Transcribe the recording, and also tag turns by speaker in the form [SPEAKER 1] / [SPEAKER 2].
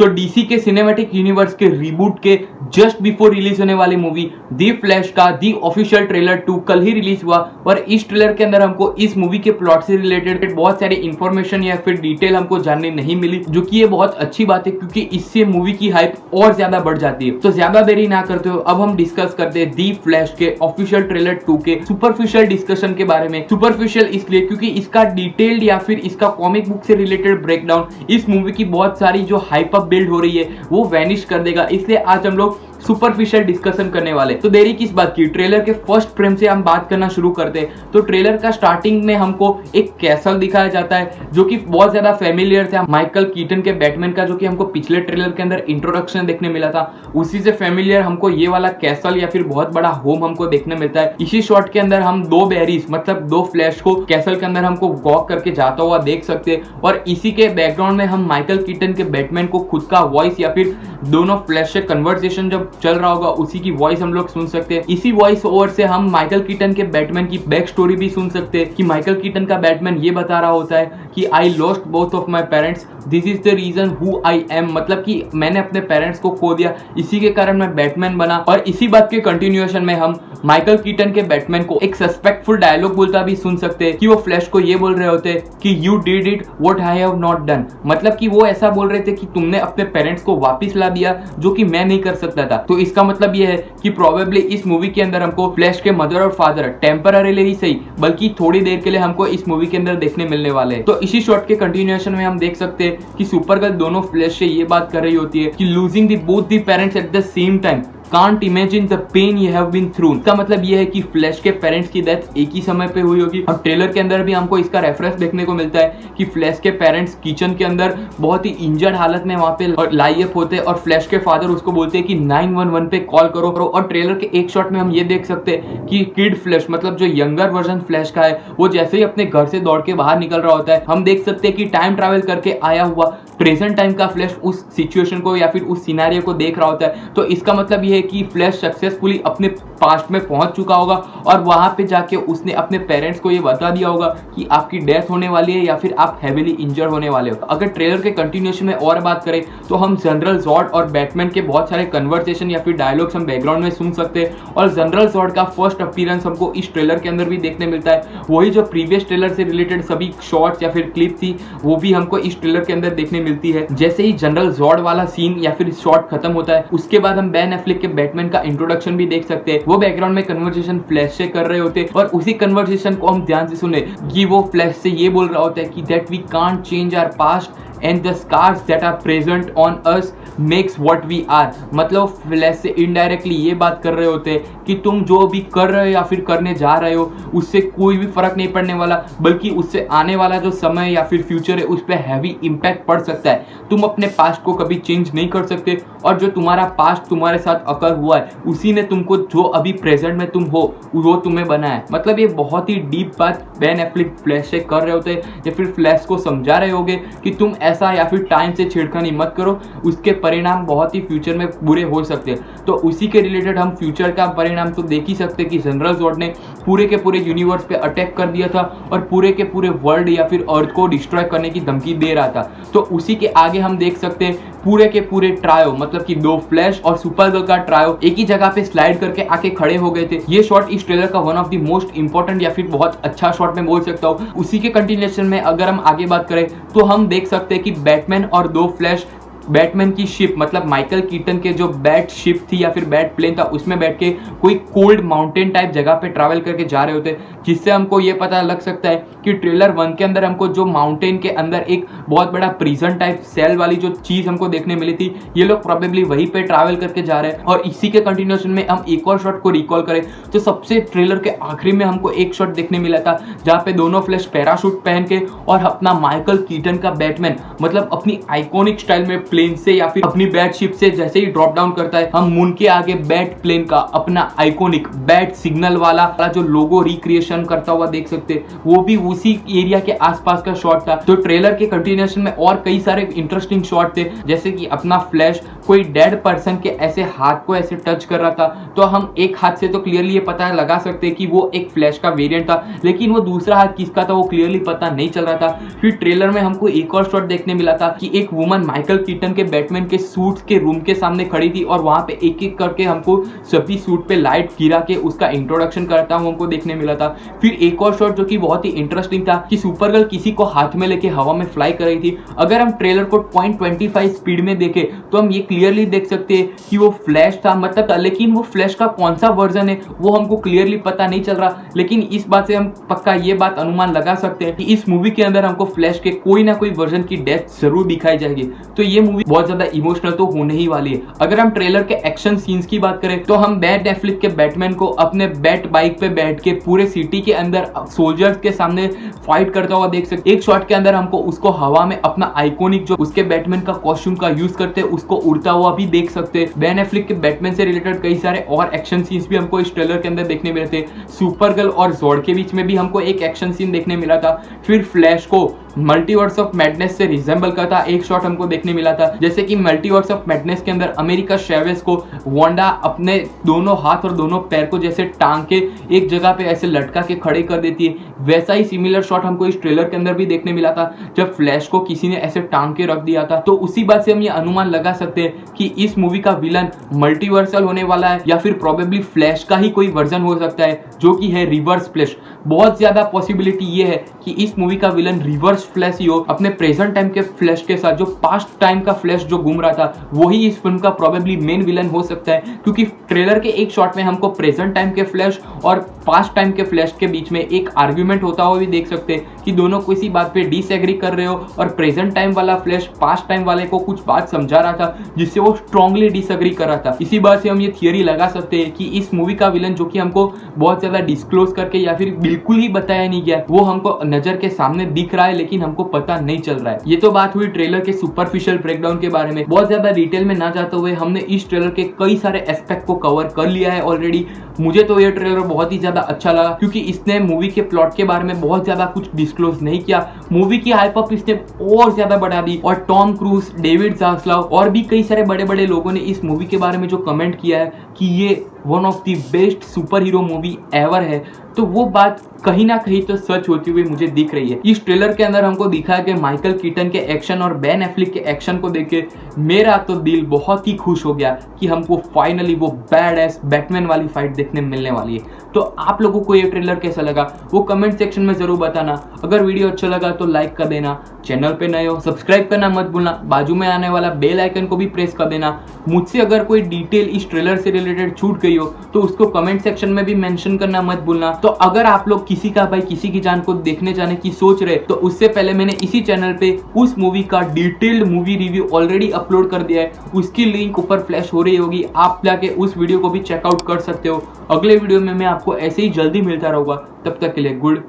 [SPEAKER 1] तो डीसी के cinematic universe के रीबूट के जस्ट बिफोर रिलीज होने वाली मूवी दी फ्लैश का दी ऑफिशियल ट्रेलर 2 कल ही रिलीज हुआ और इस ट्रेलर के अंदर हमको इस मूवी के प्लॉट से रिलेटेड बहुत सारी इंफॉर्मेशन या फिर डिटेल हमको जानने नहीं मिली, जो कि ये बहुत अच्छी बात है क्योंकि इससे मूवी की हाइप और ज्यादा बढ़ जाती है। तो ज्यादा देरी ना करते हो अब हम डिस्कस करते हैं दी फ्लैश के ऑफिशियल ट्रेलर 2 के सुपरफिशियल डिस्कशन के बारे में। सुपरफिशियल इसलिए क्योंकि इसका डिटेल्ड या फिर इसका कॉमिक बुक से रिलेटेड ब्रेकडाउन इस मूवी की बहुत सारी जो हाइप अप बिल्ड हो रही है वो वैनिश कर देगा, इसलिए आज हम लोग सुपरफिशियल डिस्कशन करने वाले। तो देरी किस बात की, ट्रेलर के फर्स्ट फ्रेम से हम बात करना शुरू करते हैं। तो ट्रेलर का स्टार्टिंग में हमको एक कैसल दिखाया जाता है जो कि बहुत ज्यादा फेमिलियर था माइकल कीटन के बैटमैन का, जो कि हमको पिछले ट्रेलर के अंदर इंट्रोडक्शन देखने मिला था। उसी से फेमिलियर हमको ये वाला कैसल या फिर बहुत बड़ा होम हमको देखने मिलता है। इसी शॉट के अंदर हम दो बैरीज मतलब दो फ्लैश को कैसल के अंदर हमको वॉक करके जाता हुआ देख सकते हैं और इसी के बैकग्राउंड में हम माइकल कीटन के बैटमैन को खुद का वॉइस या फिर दोनों फ्लैश से कन्वर्सेशन जब चल रहा होगा उसी की वॉइस हम लोग सुन सकते हैं। इसी वॉइस ओवर से हम माइकल कीटन के बैटमैन की बैक स्टोरी भी सुन सकते हैं कि माइकल कीटन का बैटमैन ये बता रहा होता है कि I lost both of my parents, this is the reason who I am, मतलब कि मैंने अपने पेरेंट्स को खो दिया, इसी के कारण मैं बैटमैन बना। और इसी बात के कंटिन्यूएशन में हम माइकल कीटन के बैटमैन को एक सस्पेक्टफुल डायलॉग बोलता भी सुन सकते हैं कि वो फ्लैश को ये बोल रहे होते हैं कि you did it what I have not done, मतलब कि वो ऐसा बोल रहे थे कि तुमने अपने पेरेंट्स को वापस ला दिया जो कि मैं नहीं कर सकता था। तो इसका मतलब ये है कि प्रोबेबली इस मूवी के अंदर हमको फ्लैश के मदर और फादर टेम्पररीली ही सही बल्कि थोड़ी देर के लिए हमको इस मूवी के अंदर देखने मिलने वाले हैं। तो इसी शॉट के कंटिन्यूएशन में हम देख सकते हैं कि सुपरगर्ल दोनों फ्लैश से ये बात कर रही होती है कि losing the both the parents at the same time Can't imagine the pain you have been through। इसका मतलब ये है कि फ्लैश के पेरेंट्स की डेथ एक ही समय पे हुई होगी और ट्रेलर के अंदर भी हमको इसका रेफरेंस देखने को मिलता है कि फ्लैश के पेरेंट्स किचन के अंदर बहुत ही इंजर्ड हालत में वहां पे लाइअप होते हैं और फ्लैश के फादर उसको बोलते हैं कि 911 पे कॉल करो। और ट्रेलर के एक शॉट में हम ये देख सकते हैं कि किड फ्लैश मतलब जो यंगर वर्जन फ्लैश का है वो जैसे ही अपने घर से दौड़ के बाहर निकल रहा होता है हम देख सकते हैं कि टाइम ट्रैवल करके आया हुआ प्रेजेंट टाइम का फ्लैश उस सिचुएशन को या फिर उस सिनेरियो को देख रहा होता है। तो इसका मतलब ये है कि फ्लैश सक्सेसफुली अपने पास्ट में पहुंच चुका होगा और वहां पे जाके उसने अपने पेरेंट्स को ये बता दिया होगा कि आपकी डेथ होने वाली है या फिर आप हेवीली इंजर होने वाले हो। अगर ट्रेलर के कंटिन्यूएशन में और बात करें तो हम जनरल जॉर्ड और बैटमैन के बहुत सारे कन्वर्सेशन या फिर डायलॉग्स हम बैकग्राउंड में सुन सकते हैं और जनरल जॉर्ड का फर्स्ट अपीयरेंस हमको इस ट्रेलर के अंदर भी देखने मिलता है। वही जो प्रीवियस ट्रेलर से रिलेटेड सभी शॉर्ट्स या फिर क्लिप थी वो भी हमको इस ट्रेलर के अंदर देखने मिलती है। जैसे ही जनरल जॉर्ड वाला सीन या फिर शॉर्ट खत्म होता है उसके बाद हम बेन एफ्लेक के बैटमैन का इंट्रोडक्शन भी देख सकते हैं। वो बैकग्राउंड में कन्वर्सेशन फ्लैश से कर रहे होते और उसी कन्वर्सेशन को हम ध्यान से सुने कि वो फ्लैश से ये बोल रहा होता है कि that we can't change our past and the scars that are present on us makes what we are, मतलब फ्लैश से इनडायरेक्टली ये बात कर रहे होते हैं कि तुम जो भी कर रहे हो या फिर करने जा रहे हो उससे कोई भी फर्क नहीं पड़ने वाला, बल्कि उससे आने वाला जो समय या फिर फ्यूचर है उस पर हैवी इम्पैक्ट पड़ सकता है। तुम अपने पास्ट को कभी चेंज नहीं कर सकते और जो तुम्हारा पास्ट तुम्हारे साथ अकर हुआ है उसी ने तुमको जो अभी प्रेजेंट में तुम हो वो तुम्हें बना है। मतलब ये बहुत ही डीप बात बेन एफ्लेक फ्लैश से कर रहे होते हैं या फिर फ्लैश को समझा रहे होगे कि तुम ऐसा या फिर टाइम से छेड़खानी मत करो, उसके परिणाम बहुत ही फ्यूचर में बुरे हो सकते हैं। तो उसी के रिलेटेड हम फ्यूचर का परिणाम तो देख ही सकते हैं कि जनरल जॉर्ड ने पूरे के पूरे यूनिवर्स पे अटैक कर दिया था और पूरे के पूरे वर्ल्ड या फिर अर्थ को डिस्ट्रॉय करने की धमकी दे रहा था। तो उसी के आगे हम देख सकते हैं पूरे के पूरे ट्रायो मतलब कि दो फ्लैश और सुपरगर्ल का ट्रायो एक ही जगह पे स्लाइड करके आके खड़े हो गए थे। ये शॉट इस ट्रेलर का one of the most important या फिर बहुत अच्छा शॉट मैं बोल सकता हूँ। उसी के कंटिन्यूएशन में अगर हम आगे बात करें तो हम देख सकते हैं कि बैटमैन और दो फ्लैश बैटमैन की शिप मतलब माइकल कीटन के जो बैट शिप थी या फिर बैट प्लेन था उसमें बैठ के कोई कोल्ड माउंटेन टाइप जगह पे ट्रैवल करके जा रहे होते, जिससे हमको ये पता लग सकता है कि ट्रेलर 1 के अंदर हमको जो माउंटेन के अंदर एक बहुत बड़ा प्रिजन टाइप सेल वाली जो चीज हमको देखने मिली थी ये लोग प्रोबेबली वहीं पे ट्रैवल करके जा रहे हैं। और इसी के कंटिन्यूएशन में हम एक और शॉट को रिकॉल करें तो सबसे ट्रेलर के आखिरी में हमको एक शॉट देखने मिला था जहाँ पे दोनों फ्लैश पैराशूट पहन के और अपना माइकल कीटन का बैटमैन मतलब अपनी आइकॉनिक स्टाइल में प्लेन से या फिर अपनी बैट शिप से जैसे ही ड्रॉप डाउन करता है हम मून के आगे बैट प्लेन का अपना आइकॉनिक बैट सिग्नल वाला जो लोगो रिक्रिएशन करता हुआ देख सकते हैं, वो भी उसी एरिया के आसपास का शॉट था। तो ट्रेलर के कंटिन्यूएशन में और कई सारे इंटरेस्टिंग शॉट थे जैसे कि अपना फ्लैश कोई डेड पर्सन के ऐसे हाथ को ऐसे टच कर रहा था तो हम एक हाथ से तो क्लियरली ये पता लगा सकते हैं कि वो एक फ्लैश का वेरिएंट था, लेकिन वो दूसरा हाथ किसका था वो क्लियरली पता नहीं चल रहा था। फिर ट्रेलर में हमको एक और शॉट देखने मिला था कि एक वुमन माइकल कीटन कीटन के बैटमैन के सूट के रूम के सामने खड़ी थी और वहां पे एक एक करके हमको सभी सूट पे लाइट गिरा के उसका इंट्रोडक्शन करता हुआ हमको देखने मिला था। फिर एक और शॉट जो कि बहुत ही इंटरेस्टिंग था कि सुपरगर्ल किसी को हाथ में लेके हवा में फ्लाई कर रही थी। अगर हम ट्रेलर को 0.25 स्पीड में देखें तो हम ये क्लियरली देख सकते हैं कि वो फ्लैश था, मतलब लेकिन वो फ्लैश का कौन सा वर्जन है वो हमको क्लियरली पता नहीं चल रहा, लेकिन इस बात से हम पक्का ये बात अनुमान लगा सकते हैं कि इस मूवी के अंदर हमको फ्लैश के कोई ना कोई वर्जन की डेथ जरूर दिखाई जाएगी। तो ये मूवी बहुत ज्यादा इमोशनल तो होने ही वाली है। अगर हम ट्रेलर के एक्शन सीन्स की बात करें तो हम बैट एफ्लेक के बैटमैन को अपने बैट बाइक पे बैठ के पूरे सिटी के अंदर सोल्जर्स के सामने फाइट करता हुआ देख सकते। एक शॉट के अंदर हमको उसको हवा में अपना आइकॉनिक जो उसके बैटमैन का कॉस्ट्यूम का यूज करते हैं उसको उड़ता हुआ भी देख सकते हैं। बेन एफ्लेक के बैटमैन से रिलेटेड कई सारे और एक्शन सीन्स भी हमको इस ट्रेलर के अंदर देखने मिले थे। सुपरगर्ल और ज़ॉर्ड के बीच में भी हमको एक एक्शन सीन देखने मिला था। फिर फ्लैश को मल्टीवर्स ऑफ मैडनेस से रिजेंबल करता एक शॉट हमको देखने मिला था, जैसे कि मल्टीवर्स ऑफ मैडनेस के अंदर अमेरिका चैवेज को वांडा अपने दोनों हाथ और दोनों पैर को जैसे टांग के एक जगह पे ऐसे लटका के खड़े कर देती है, वैसा ही सिमिलर शॉट हमको इस ट्रेलर के अंदर भी देखने मिला था जब फ्लैश को किसी ने ऐसे टांग के रख दिया था। तो उसी बात से हम ये अनुमान लगा सकते हैं कि इस मूवी का विलन मल्टीवर्सल होने वाला है या फिर प्रोबेबली फ्लैश का ही कोई वर्जन हो सकता है जो कि है रिवर्स फ्लैश। बहुत ज्यादा पॉसिबिलिटी ये है कि इस मूवी का विलन रिवर्स फ्लैश ही हो, अपने प्रेजेंट टाइम के फ्लैश के साथ जो पास्ट टाइम का फ्लैश जो घूम रहा था वही इस फिल्म का प्रोबेबली मेन विलन हो सकता है, क्योंकि ट्रेलर के एक शॉट में हमको प्रेजेंट टाइम के फ्लैश और पास्ट टाइम के फ्लैश के बीच में एक आर्ग्यूमेंट होता हुआ भी देख सकते हैं कि दोनों किसी बात पे डिसएग्री कर रहे हो और प्रेजेंट टाइम वाला फ्लैश पास्ट टाइम वाले को कुछ बात समझा रहा था जिससे वो स्ट्रांगली डिसएग्री कर रहा था। इसी बात से हम ये थियरी लगा सकते हैं कि इस मूवी का विलन जो कि हमको बहुत ज्यादा डिस्क्लोज करके या फिर बिल्कुल ही बताया नहीं गया वो हमको नजर के सामने दिख रहा है लेकिन हमको पता नहीं चल रहा है। ये तो बात हुई ट्रेलर के सुपरफिशियल ब्रेकडाउन के बारे में। बहुत ज्यादा डिटेल में ना जाते हुए हमने इस ट्रेलर के कई सारे एस्पेक्ट को कवर कर लिया है ऑलरेडी। मुझे तो ये ट्रेलर बहुत ही ज्यादा अच्छा लगा क्योंकि इसने मूवी के प्लॉट के बारे में बहुत ज्यादा कुछ डिस्क्लोज नहीं किया, मूवी की हाइप अप इसने और ज्यादा बढ़ा दी और टॉम क्रूज, डेविड जास्लाव और भी कई सारे बड़े बड़े लोगों ने इस मूवी के बारे में जो कमेंट किया है कि ये one of the best super hero movie ever है, तो वो बात कहीं ना कहीं तो सच होती हुई मुझे दिख रही है। इस ट्रेलर के अंदर हमको दिखाया कि माइकल कीटन के एक्शन और बेन एफ्लेक के एक्शन को देख के मेरा तो दिल बहुत ही खुश हो गया कि हमको फाइनली वो बैड एस बैटमैन वाली फाइट देखने मिलने वाली है। तो आप लोगों को ये ट्रेलर कैसा लगा वो कमेंट सेक्शन में जरूर बताना। अगर वीडियो अच्छा लगा तो लाइक कर देना, चैनल पे नए हो सब्सक्राइब करना मत भूलना, बाजू में आने वाला बेल आइकन को भी प्रेस कर देना। मुझसे अगर कोई डिटेल इस ट्रेलर से रिलेटेड छूट गई हो तो उसको कमेंट सेक्शन में भी मेंशन करना मत भूलना। तो अगर आप लोग किसी का भाई किसी की जान को देखने जाने की सोच रहे तो उससे पहले मैंने इसी चैनल पे उस मूवी का detailed movie review already upload कर दिया है, उसकी लिंक ऊपर फ्लैश हो रही होगी, आप जाके उस वीडियो को भी चेकआउट कर सकते हो। अगले वीडियो में मैं आपको ऐसे ही जल्दी मिलता रहूंगा, तब तक के लिए गुड